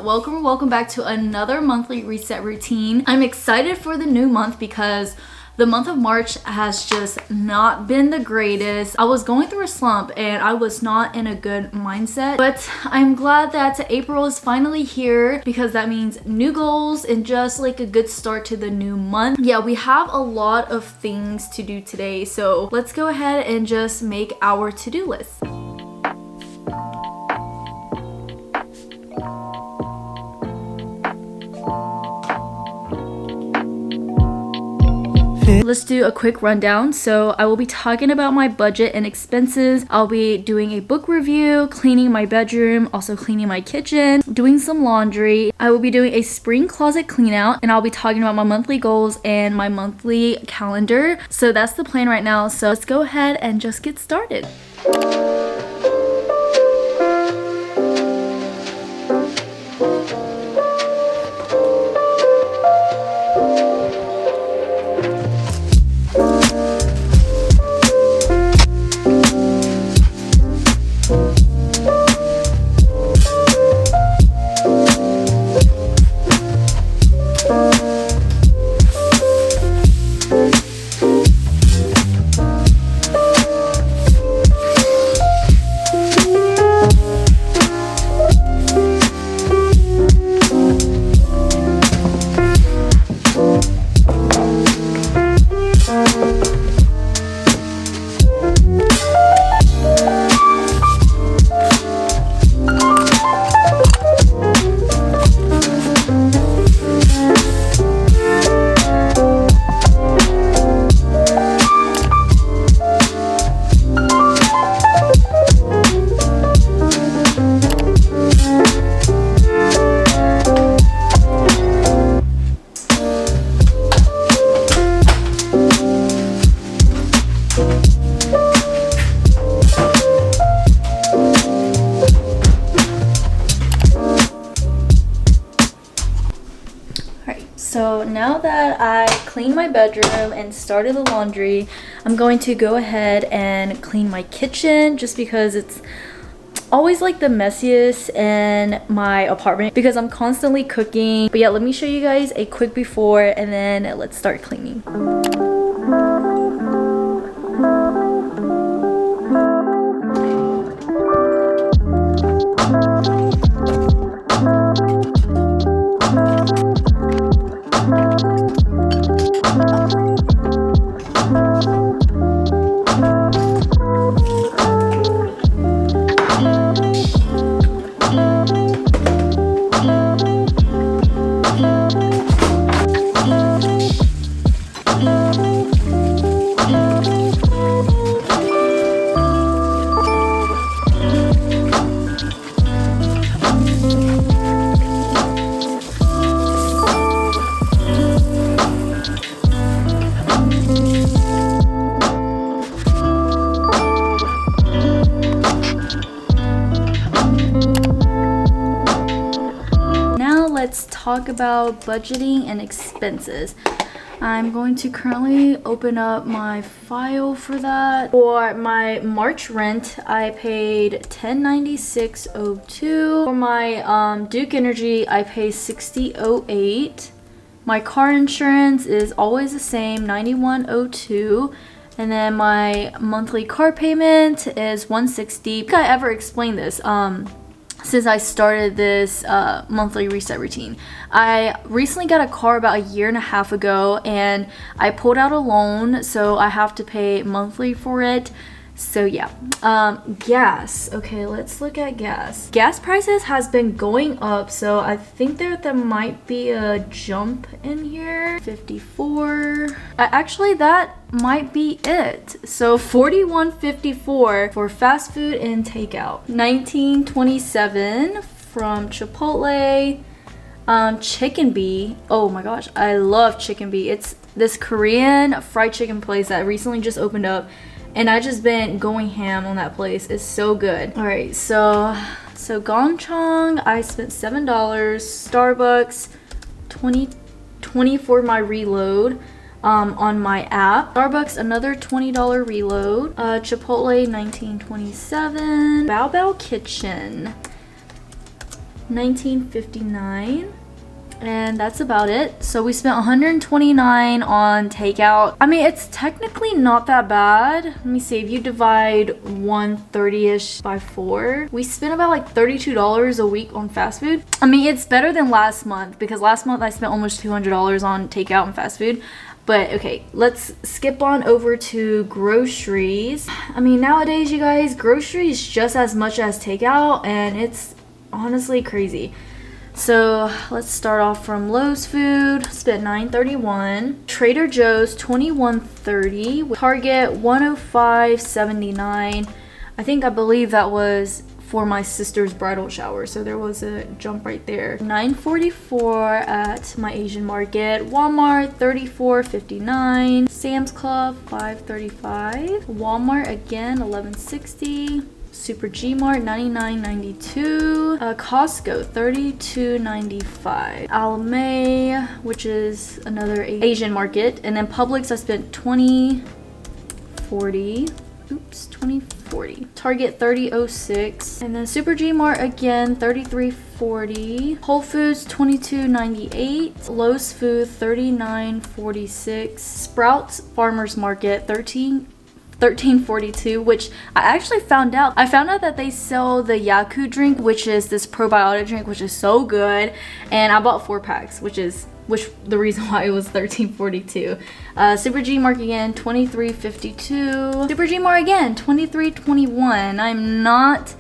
welcome back to another monthly reset routine. I'm excited for the new month because the month of March has just not been the greatest. I was going through a slump and I was not in a good mindset, but I'm glad that April is finally here because that means new goals and just like a good start to the new month. Yeah, we have a lot of things to do today, so let's go ahead and just make our to-do list. Let's do a quick rundown. So I will be talking about my budget and expenses. I'll be doing a book review, cleaning my bedroom, also cleaning my kitchen, doing some laundry. I will be doing a spring closet clean out, and I'll be talking about my monthly goals and my monthly calendar. So that's the plan right now. So let's go ahead and just get started. So now that I cleaned my bedroom and started the laundry, I'm going to go ahead and clean my kitchen just because it's always like the messiest in my apartment because I'm constantly cooking. But yeah, let me show you guys a quick before and then let's start cleaning. Let's talk about budgeting and expenses. I'm going to currently open up my file for that. For my March rent, I paid $1096.02. For my Duke Energy, I pay $60.08. My car insurance is always the same, $91.02. And then my monthly car payment is $160. I don't think I ever explained this. Since I started this monthly reset routine. I recently got a car about a year and a half ago and I pulled out a loan, so I have to pay monthly for it. So yeah. Gas. Okay, let's look at gas. Gas prices has been going up, so I think there might be a jump in here. 54. Actually, that might be it. So $41.54 for fast food and takeout. $19.27 from Chipotle. Chicken Bee. Oh my gosh, I love Chicken Bee. It's this Korean fried chicken place that recently just opened up, and I just been going ham on that place. It's so good. All right, so Gongchong, I spent $7. Starbucks, 20 for my reload. On my app. Starbucks, another $20 reload. Chipotle, $19.27. Bao Bao Kitchen, $19.59. And that's about it. So we spent $129 on takeout. I mean, it's technically not that bad. Let me see, if you divide 130-ish by 4, we spent about like $32 a week on fast food. I mean, it's better than last month, because last month I spent almost $200 on takeout and fast food. But okay, let's skip on over to groceries. I mean, nowadays, you guys, groceries just as much as takeout, and it's honestly crazy. So let's start off from Lowe's food, spent $9.31. Trader Joe's $21.30. Target $105.79. I believe that was for my sister's bridal shower, so there was a jump right there. $9.44 at my Asian market. Walmart $34.59. Sam's Club $5.35. Walmart again $11.60. Super G Mart $99.92. Costco $32.95. Almay, which is another Asian market, and then Publix I spent $20.40. Oops, $20.40. Target $30.06, and then Super G Mart again $33.40. Whole Foods $22.98. Lowe's Food $39.46. Sprouts Farmers Market $13.42, which I actually found out. I found out that they sell the Yaku drink, which is this probiotic drink, which is so good, and I bought 4 packs, which the reason why it was $13.42. Super G Mart again $23.52. Super G Mart again $23.21. I'm not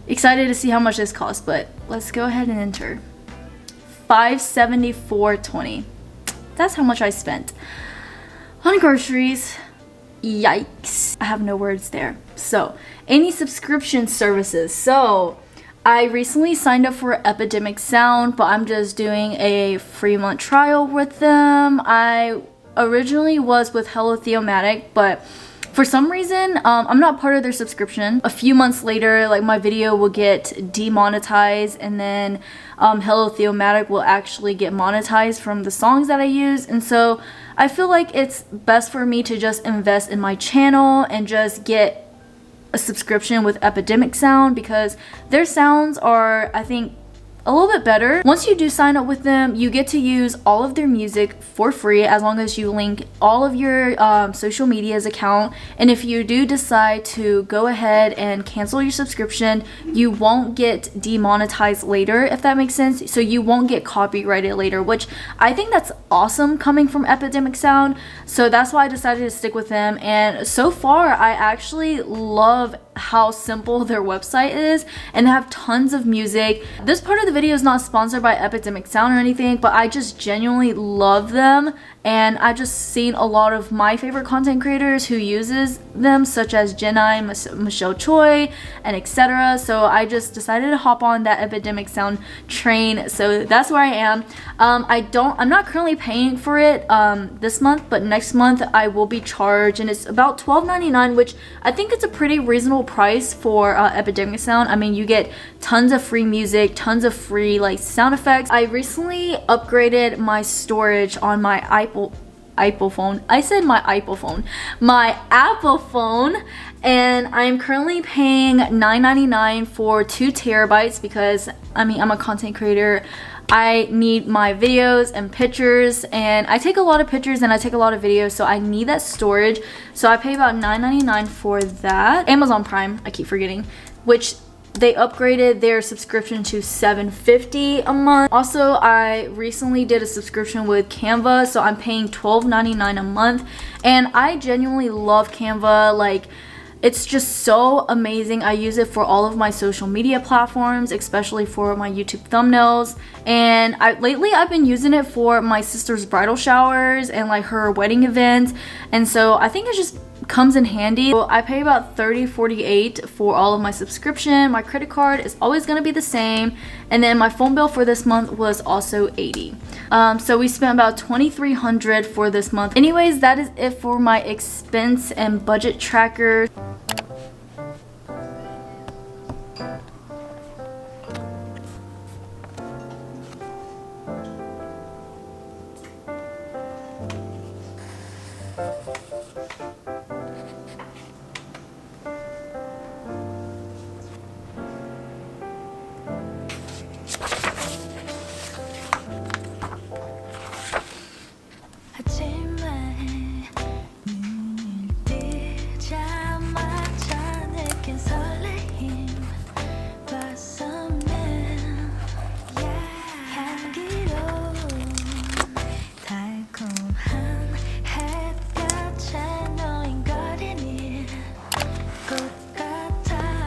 excited to see how much this costs, but let's go ahead and enter. $574.20. That's how much I spent on groceries. Yikes. I have no words there. So, any subscription services. So, I recently signed up for Epidemic Sound, but I'm just doing a free month trial with them. I originally was with Hello Theomatic, but for some reason, I'm not part of their subscription. A few months later, like, my video will get demonetized, and then Hello Theomatic will actually get monetized from the songs that I use. And so I feel like it's best for me to just invest in my channel and just get a subscription with Epidemic Sound, because their sounds are, I think, a little bit better. Once you do sign up with them, you get to use all of their music for free, as long as you link all of your social media's account. And if you do decide to go ahead and cancel your subscription, you won't get demonetized later, if that makes sense. So you won't get copyrighted later, which I think that's awesome coming from Epidemic Sound. So that's why I decided to stick with them. And so far, I actually love how simple their website is, and they have tons of music. This part of the video is not sponsored by Epidemic Sound or anything, but I just genuinely love them, and I just seen a lot of my favorite content creators who uses them, such as Jenai, Michelle Choi, and etc. So I just decided to hop on that Epidemic Sound train. So that's where I am. I'm not currently paying for it this month, but next month I will be charged, and it's about $12.99, which I think it's a pretty reasonable price for Epidemic Sound. I mean, you get tons of free music, tons of free like sound effects. I recently upgraded my storage on my Apple phone. I said my Apple phone. My Apple phone, and I'm currently paying $9.99 for 2 terabytes, because I mean, I'm a content creator. I need my videos and pictures, and I take a lot of pictures and I take a lot of videos, so I need that storage. So I pay about $9.99 for that. Amazon Prime, I keep forgetting, which they upgraded their subscription to $7.50 a month. Also, I recently did a subscription with Canva, so I'm paying $12.99 a month, and I genuinely love Canva. Like, it's just so amazing. I use it for all of my social media platforms, especially for my YouTube thumbnails. And lately I've been using it for my sister's bridal showers and like her wedding events. And so I think it just comes in handy. So I pay about $30.48 for all of my subscription. My credit card is always going to be the same, and then my phone bill for this month was also $80. So we spent about $2,300 for this month. Anyways, that is it for my expense and budget tracker.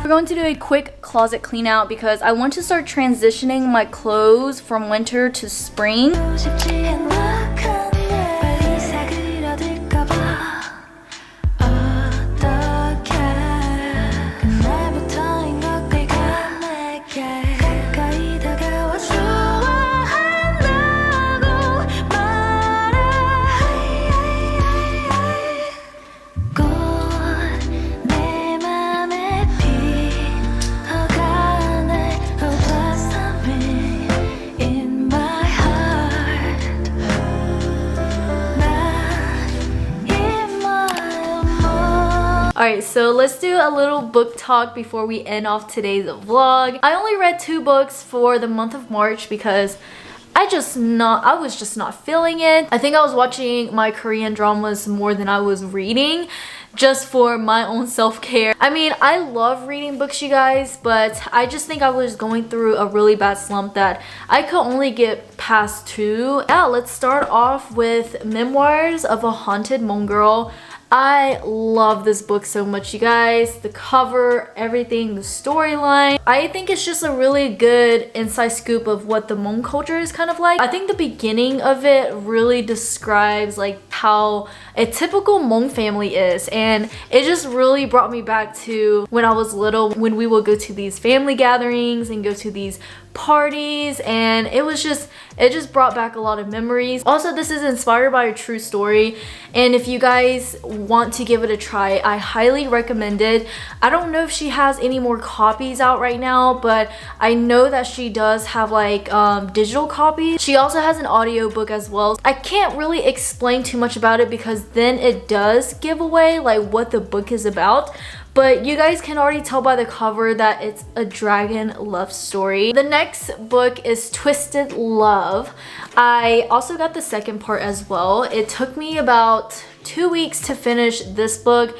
We're going to do a quick closet clean out because I want to start transitioning my clothes from winter to spring. Alright, so let's do a little book talk before we end off today's vlog. I only read 2 books for the month of March because I was just not feeling it. I think I was watching my Korean dramas more than I was reading, just for my own self-care. I mean, I love reading books, you guys, but I just think I was going through a really bad slump that I could only get past 2. Yeah, let's start off with Memoirs of a Haunted Hmong Girl. I love this book so much, you guys. The cover, everything, the storyline. I think it's just a really good inside scoop of what the Hmong culture is kind of like. I think the beginning of it really describes like how a typical Hmong family is, and it just really brought me back to when I was little, when we would go to these family gatherings and go to these parties, and it just brought back a lot of memories. Also, this is inspired by a true story, and if you guys want to give it a try, I highly recommend it. I don't know if she has any more copies out right now, but I know that she does have like digital copies. She also has an audiobook as well. I can't really explain too much about it because then it does give away like what the book is about. But you guys can already tell by the cover that it's a dragon love story. The next book is Twisted Love. I also got the second part as well. It took me about 2 weeks to finish this book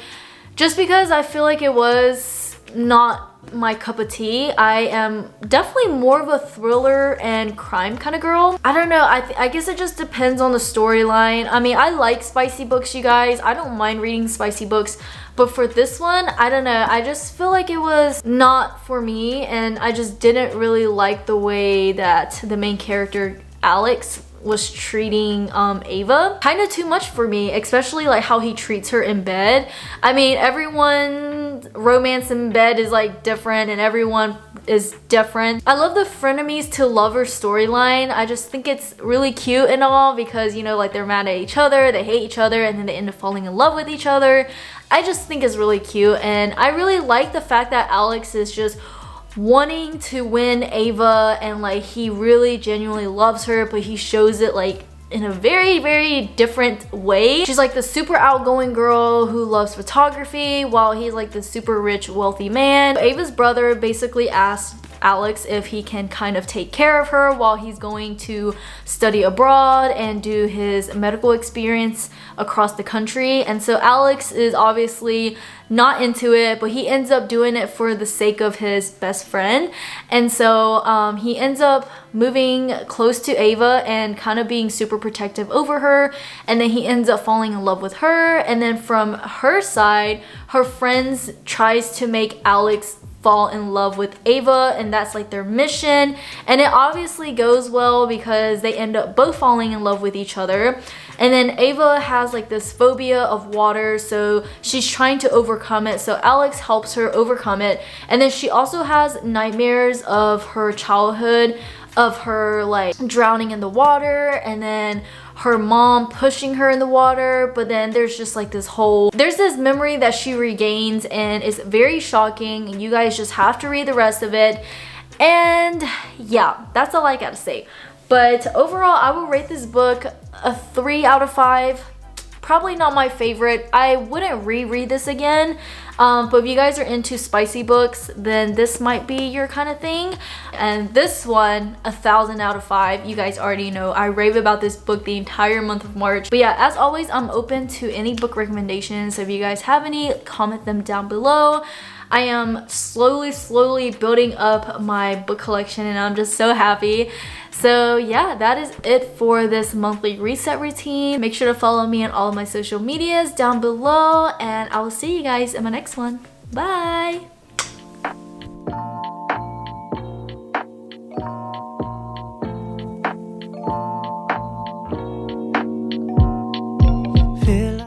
just because I feel like it was not my cup of tea. I am definitely more of a thriller and crime kind of girl. I don't know, I guess it just depends on the storyline. I mean, I like spicy books, you guys. I don't mind reading spicy books, but for this one, I don't know, I just feel like it was not for me, and I just didn't really like the way that the main character Alex was treating Ava. Kind of too much for me, especially like how he treats her in bed. I mean, everyone's romance in bed is like different, and everyone is different. I love the frenemies to lovers storyline. I just think it's really cute and all because, you know, like they're mad at each other, they hate each other, and then they end up falling in love with each other. I just think it's really cute, and I really like the fact that Alex is just wanting to win Ava, and like he really genuinely loves her, but he shows it like in a very, very different way. She's like the super outgoing girl who loves photography, while he's like the super rich, wealthy man. Ava's brother basically asked Alex if he can kind of take care of her while he's going to study abroad and do his medical experience across the country. And so Alex is obviously not into it, but he ends up doing it for the sake of his best friend. And so he ends up moving close to Ava and kind of being super protective over her, and then he ends up falling in love with her. And then from her side, her friends tries to make Alex fall in love with Ava, and that's like their mission, and it obviously goes well because they end up both falling in love with each other. And then Ava has like this phobia of water, so she's trying to overcome it, so Alex helps her overcome it. And then she also has nightmares of her childhood, of her like drowning in the water, and then her mom pushing her in the water. But then there's just like this memory that she regains, and it's very shocking. You guys just have to read the rest of it. And yeah, that's all I gotta say. But overall, I will rate this book a 3 out of 5. Probably not my favorite. I wouldn't reread this again. But if you guys are into spicy books, then this might be your kind of thing. And this one, 1,000 out of 5. You guys already know I rave about this book the entire month of March. But yeah, as always, I'm open to any book recommendations. So if you guys have any, comment them down below. I am slowly building up my book collection, and I'm just so happy. So yeah, that is it for this monthly reset routine. Make sure to follow me on all of my social medias down below, and I will see you guys in my next one. Bye!